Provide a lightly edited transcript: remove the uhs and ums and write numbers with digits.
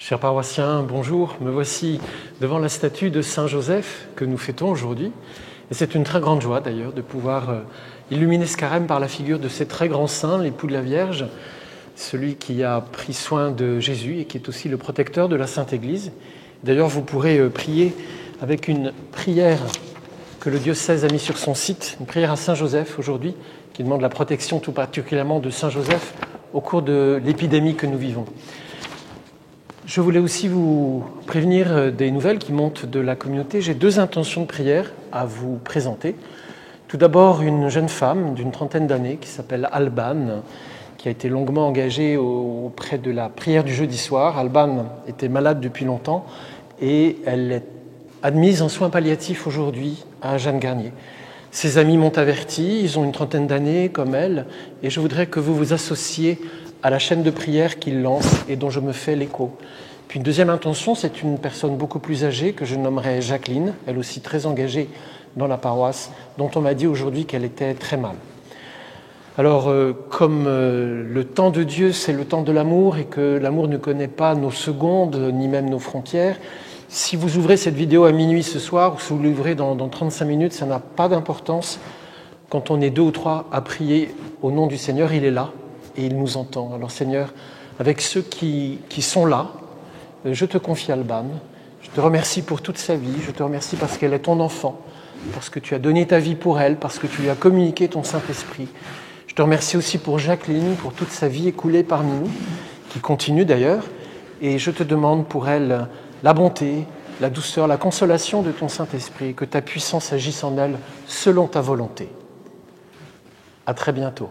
Chers paroissiens, bonjour. Me voici devant la statue de Saint Joseph que nous fêtons aujourd'hui. Et c'est une très grande joie d'ailleurs de pouvoir illuminer ce carême par la figure de ces très grands saints, l'époux de la Vierge, celui qui a pris soin de Jésus et qui est aussi le protecteur de la Sainte Église. D'ailleurs, vous pourrez prier avec une prière que le diocèse a mise sur son site, une prière à Saint Joseph aujourd'hui, qui demande la protection tout particulièrement de Saint Joseph au cours de l'épidémie que nous vivons. Je voulais aussi vous prévenir des nouvelles qui montent de la communauté. J'ai deux intentions de prière à vous présenter. Tout d'abord, une jeune femme d'une trentaine d'années qui s'appelle Alban, qui a été longuement engagée auprès de la prière du jeudi soir. Alban était malade depuis longtemps et elle est admise en soins palliatifs aujourd'hui à Jeanne Garnier. Ses amis m'ont averti, ils ont une trentaine d'années comme elle, et je voudrais que vous vous associez à la chaîne de prière qu'il lance et dont je me fais l'écho. Puis une deuxième intention, c'est une personne beaucoup plus âgée que je nommerai Jacqueline, elle aussi très engagée dans la paroisse, dont on m'a dit aujourd'hui qu'elle était très mal. Alors, comme le temps de Dieu, c'est le temps de l'amour et que l'amour ne connaît pas nos secondes, ni même nos frontières, si vous ouvrez cette vidéo à minuit ce soir ou si vous l'ouvrez dans 35 minutes, ça n'a pas d'importance. Quand on est deux ou trois à prier au nom du Seigneur, il est là et il nous entend. Alors Seigneur, avec ceux qui sont là, je te confie Alban. Je te remercie pour toute sa vie. Je te remercie parce qu'elle est ton enfant, parce que tu as donné ta vie pour elle, parce que tu lui as communiqué ton Saint-Esprit. Je te remercie aussi pour Jacqueline, pour toute sa vie écoulée parmi nous, qui continue d'ailleurs. Et je te demande pour elle la bonté, la douceur, la consolation de ton Saint-Esprit, que ta puissance agisse en elle selon ta volonté. À très bientôt.